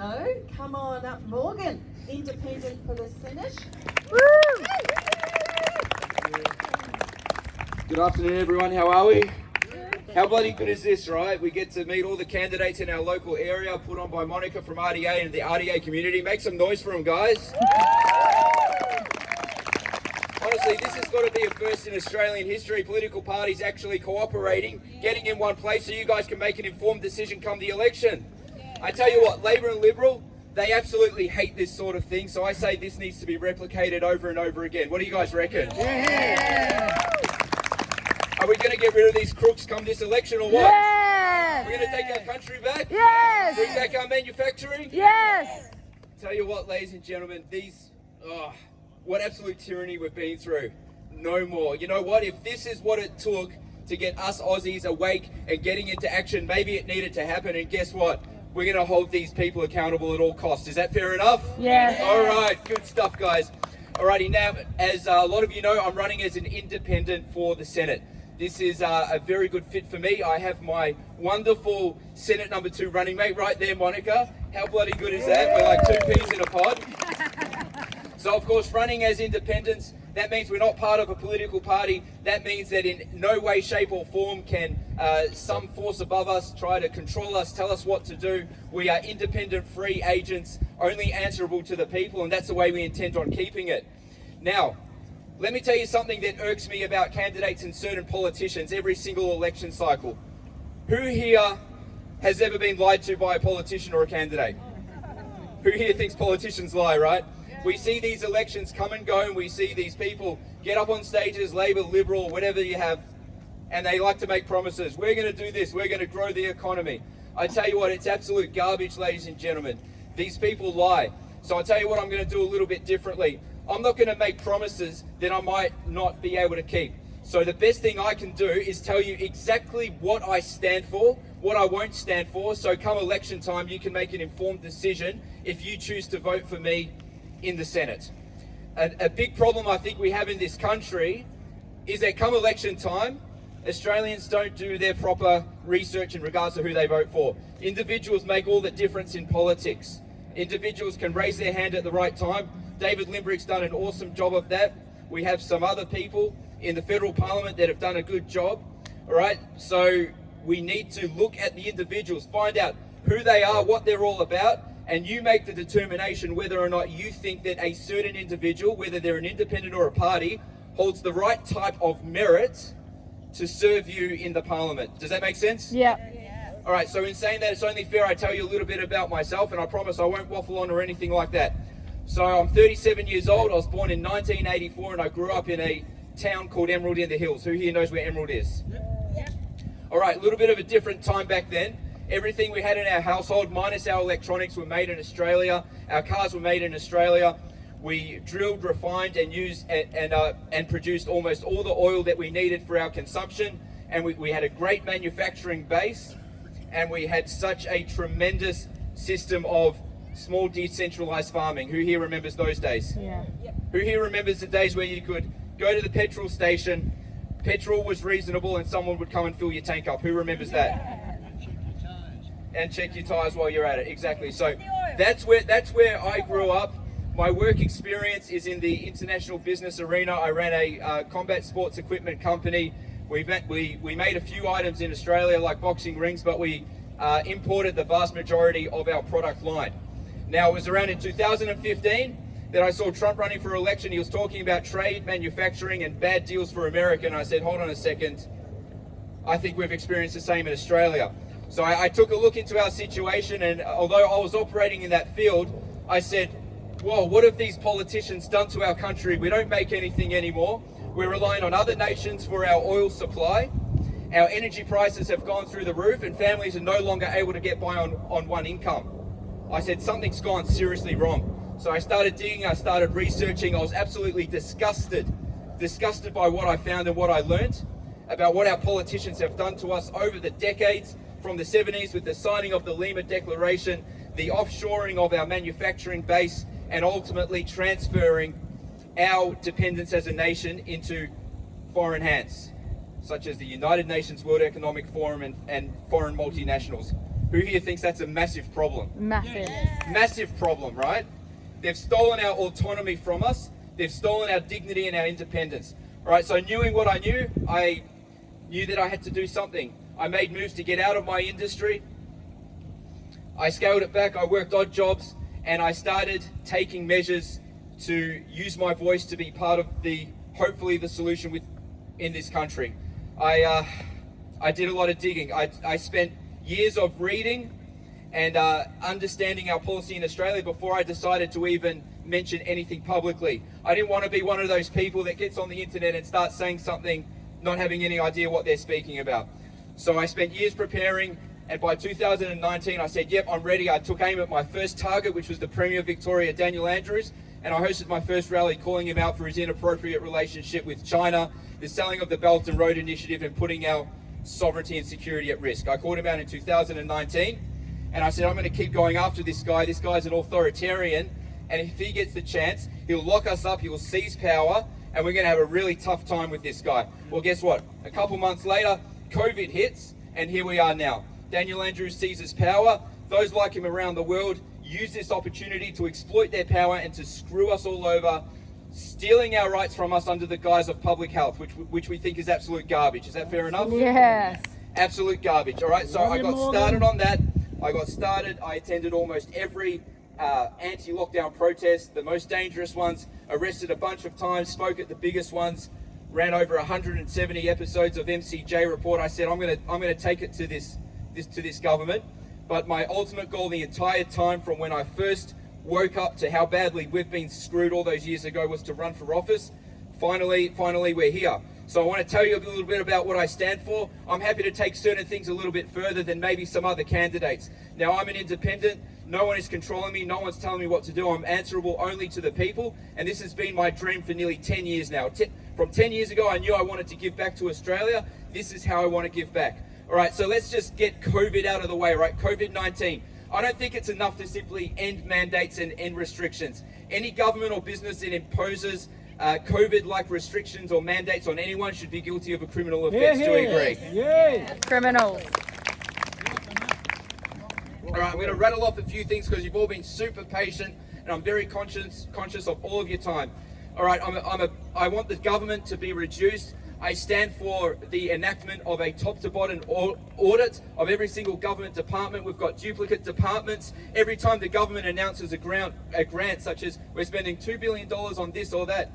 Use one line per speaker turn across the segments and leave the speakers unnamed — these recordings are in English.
No, come on up, Morgan. Independent for the Senate.
Good afternoon, everyone. How are we? How bloody good is this, right? We get to meet all the candidates in our local area, put on by Monica from RDA and the RDA community. Make some noise for them, guys. Honestly, this has got to be a first in Australian history. Political parties actually cooperating, getting in one place so you guys can make an informed decision come the election. I tell you what, Labor and Liberal, they absolutely hate this sort of thing. So I say this needs to be replicated over and over again. What do you guys reckon? Yeah. Are we going to get rid of these crooks come this election or what?
Yes!
We're going to take our country back?
Yes!
Bring back our manufacturing?
Yes!
Tell you what, ladies and gentlemen, what absolute tyranny we've been through. No more. You know what? If this is what it took to get us Aussies awake and getting into action, maybe it needed to happen. And guess what? We're going to hold these people accountable at all costs. Is that fair enough?
Yes.
All right. Good stuff, guys. Alrighty, now, as a lot of you know, I'm running as an independent for the Senate. This is a very good fit for me. I have my wonderful Senate number 2 running mate right there, Monica. How bloody good is that? We're like 2 peas in a pod. So, of course, running as independents, that means we're not part of a political party. That means that in no way, shape or form can some force above us try to control us, tell us what to do. We are independent, free agents, only answerable to the people, and that's the way we intend on keeping it. Now, let me tell you something that irks me about candidates and certain politicians every single election cycle. Who here has ever been lied to by a politician or a candidate? Who here thinks politicians lie, right? We see these elections come and go, and we see these people get up on stages, Labor, Liberal, whatever you have, and they like to make promises. We're going to do this, we're going to grow the economy. I tell you what, it's absolute garbage, ladies and gentlemen. These people lie. So I tell you what I'm going to do a little bit differently. I'm not going to make promises that I might not be able to keep. So the best thing I can do is tell you exactly what I stand for, what I won't stand for, so come election time you can make an informed decision if you choose to vote for me in the Senate. A big problem I think we have in this country is that come election time, Australians don't do their proper research in regards to who they vote for. Individuals make all the difference in politics. Individuals can raise their hand at the right time. David Limbrick's done an awesome job of that. We have some other people in the federal parliament that have done a good job. All right, so we need to look at the individuals, find out who they are, what they're all about, and you make the determination whether or not you think that a certain individual, whether they're an independent or a party, holds the right type of merit to serve you in the parliament. Does that make sense?
Yeah.
All right, so in saying that, it's only fair I tell you a little bit about myself, and I promise I won't waffle on or anything like that. So I'm 37 years old. I was born in 1984, and I grew up in a town called Emerald in the Hills. Who here knows where Emerald is? Yeah. All right, a little bit of a different time back then. Everything we had in our household, minus our electronics, were made in Australia. Our cars were made in Australia. We drilled, refined, and used and produced almost all the oil that we needed for our consumption. And we had a great manufacturing base, and we had such a tremendous system of small decentralized farming. Who here remembers those days?
Yeah.
Who here remembers the days where you could go to the petrol station, petrol was reasonable, and someone would come and fill your tank up? Who remembers that? And check your tires while you're at it. Exactly. So that's where I grew up. My work experience is in the international business arena. I ran a combat sports equipment company. We made a few items in Australia like boxing rings, but we imported the vast majority of our product line. Now, it was around in 2015 that I saw Trump running for election. He was talking about trade, manufacturing, and bad deals for America. And I said, hold on a second. I think we've experienced the same in Australia. So I took a look into our situation, and although I was operating in that field, I said, whoa, what have these politicians done to our country? We don't make anything anymore. We're relying on other nations for our oil supply. Our energy prices have gone through the roof, and families are no longer able to get by on one income. I said, something's gone seriously wrong. So I started digging, I started researching. I was absolutely disgusted by what I found and what I learned about what our politicians have done to us over the decades, from the 70s with the signing of the Lima Declaration, the offshoring of our manufacturing base, and ultimately transferring our dependence as a nation into foreign hands, such as the United Nations, World Economic Forum, and foreign multinationals. Who here thinks that's a massive problem?
Massive.
Massive problem, right? They've stolen our autonomy from us. They've stolen our dignity and our independence. All right, so knowing what I knew that I had to do something. I made moves to get out of my industry. I scaled it back, I worked odd jobs, and I started taking measures to use my voice to be part of hopefully the solution in this country. I did a lot of digging. I spent years of reading and understanding our policy in Australia before I decided to even mention anything publicly. I didn't want to be one of those people that gets on the internet and starts saying something not having any idea what they're speaking about. So I spent years preparing, and by 2019 I said, yep, I'm ready. I took aim at my first target, which was the Premier of Victoria, Daniel Andrews, and I hosted my first rally calling him out for his inappropriate relationship with China, the selling of the Belt and Road Initiative, and putting our sovereignty and security at risk. I called him out in 2019, and I said, I'm going to keep going after this guy. This guy's an authoritarian, and if he gets the chance, he'll lock us up, he will seize power, and we're going to have a really tough time with this guy. Well, guess what? A couple months later, COVID hits, and here we are now. Daniel Andrews seizes power. Those like him around the world use this opportunity to exploit their power and to screw us all over, stealing our rights from us under the guise of public health, which we think is absolute garbage. Is that fair enough?
Yes.
Absolute garbage. All right, so I got started on that. I attended almost every anti-lockdown protest, the most dangerous ones, arrested a bunch of times, spoke at the biggest ones, ran over 170 episodes of MCJ Report. I said, I'm gonna take it to this government. But my ultimate goal the entire time from when I first woke up to how badly we've been screwed all those years ago was to run for office. Finally, we're here. So I want to tell you a little bit about what I stand for. I'm happy to take certain things a little bit further than maybe some other candidates. Now, I'm an independent. No one is controlling me. No one's telling me what to do. I'm answerable only to the people. And this has been my dream for nearly 10 years now. From 10 years ago, I knew I wanted to give back to Australia. This is how I want to give back. All right, so let's just get COVID out of the way, right? COVID-19. I don't think it's enough to simply end mandates and end restrictions. Any government or business that imposes COVID-like restrictions or mandates on anyone should be guilty of a criminal offence. Do we agree?
Yeah. Criminals.
All right, I'm going to rattle off a few things because you've all been super patient, and I'm very conscious of all of your time. All right, I want the government to be reduced. I stand for the enactment of a top-to-bottom audit of every single government department. We've got duplicate departments. Every time the government announces a grant such as we're spending $2 billion on this or that,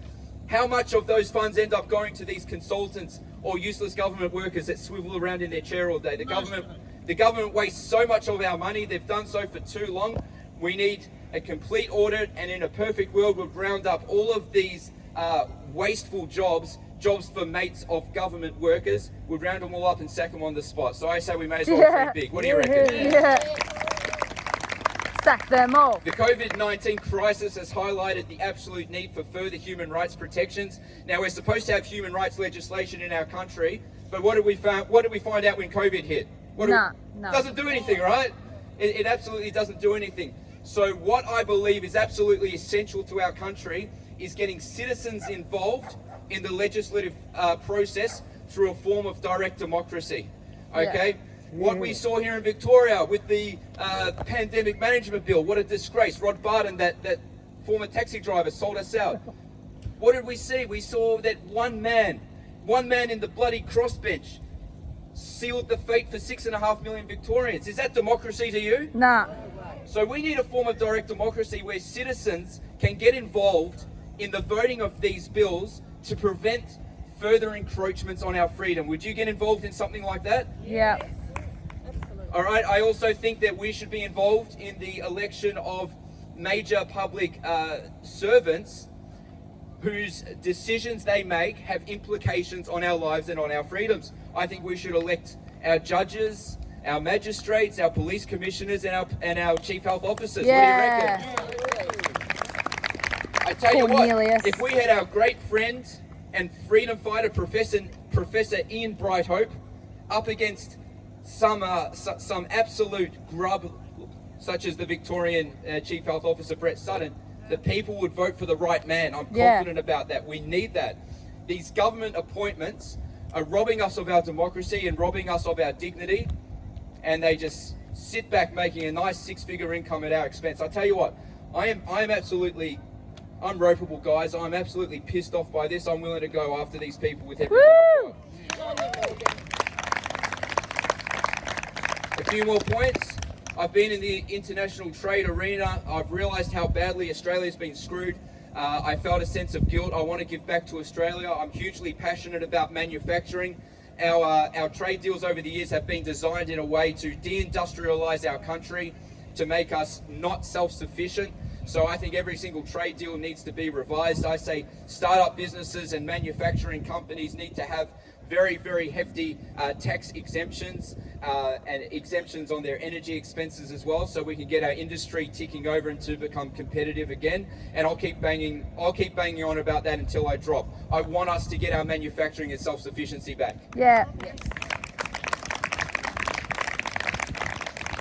how much of those funds end up going to these consultants or useless government workers that swivel around in their chair all day? The government wastes so much of our money. They've done so for too long. We need a complete audit, and in a perfect world, we'll round up all of these wasteful jobs for mates of government workers, we'd round them all up and sack them on the spot. So I say we may as well dream big. What do you reckon?
Yeah. Sack them all.
The COVID-19 crisis has highlighted the absolute need for further human rights protections. Now, we're supposed to have human rights legislation in our country, but what did we find out when COVID hit?
No.
Doesn't do anything, right? It absolutely doesn't do anything. So what I believe is absolutely essential to our country is getting citizens involved in the legislative process through a form of direct democracy. Okay? Yeah. What we saw here in Victoria with the pandemic management bill, what a disgrace. Rod Barton, that former taxi driver, sold us out. What did we see? We saw that one man in the bloody crossbench sealed the fate for 6.5 million Victorians. Is that democracy to you?
Nah.
So we need a form of direct democracy where citizens can get involved in the voting of these bills to prevent further encroachments on our freedom. Would you get involved in something like that?
Yeah.
All right, I also think that we should be involved in the election of major public servants whose decisions they make have implications on our lives and on our freedoms. I think we should elect our judges, our magistrates, our police commissioners, and our chief health officers.
Yeah.
What do you reckon? I tell you what, if we had our great friend and freedom fighter, Professor Ian Brighthope, up against some absolute grub, such as the Victorian Chief Health Officer Brett Sutton, the people would vote for the right man. I'm confident about that. We need that. These government appointments are robbing us of our democracy and robbing us of our dignity, and they just sit back making a nice six-figure income at our expense. I tell you what, I'm absolutely unropeable, guys. I'm absolutely pissed off by this. I'm willing to go after these people with everything I've got. A few more points. I've been in the international trade arena. I've realised how badly Australia's been screwed. I felt a sense of guilt. I want to give back to Australia. I'm hugely passionate about manufacturing. Our trade deals over the years have been designed in a way to deindustrialise our country, to make us not self-sufficient. So I think every single trade deal needs to be revised. I say startup businesses and manufacturing companies need to have very, very hefty tax exemptions and exemptions on their energy expenses as well, so we can get our industry ticking over and to become competitive again. And I'll keep banging on about that until I drop. I want us to get our manufacturing and self-sufficiency back.
Yeah.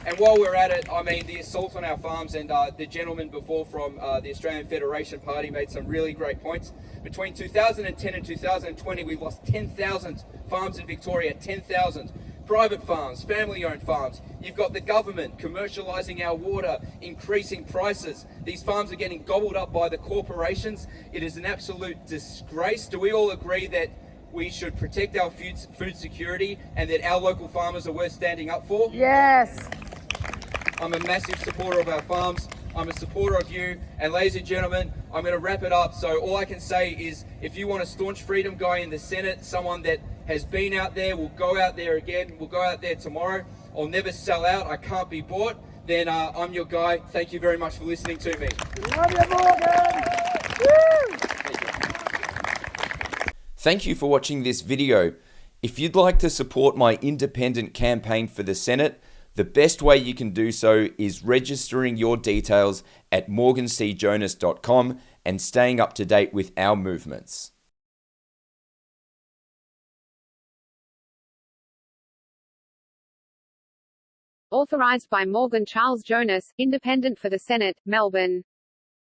And while we're at it, I mean, the assault on our farms, and the gentleman before from the Australian Federation Party made some really great points. Between 2010 and 2020, we've lost 10,000 farms in Victoria, 10,000. Private farms, family-owned farms. You've got the government commercialising our water, increasing prices. These farms are getting gobbled up by the corporations. It is an absolute disgrace. Do we all agree that we should protect our food security and that our local farmers are worth standing up for?
Yes.
I'm a massive supporter of our farms. I'm a supporter of you. And ladies and gentlemen, I'm going to wrap it up. So all I can say is, if you want a staunch freedom guy in the Senate, someone that has been out there, will go out there again, will go out there tomorrow, I'll never sell out, I can't be bought, then I'm your guy. Thank you very much for listening to me.
Love you, Morgan. Woo!
Thank you for watching this video. If you'd like to support my independent campaign for the Senate, the best way you can do so is registering your details at morgancjonas.com and staying up to date with our movements.
Authorised by Morgan Charles Jonas, Independent for the Senate, Melbourne.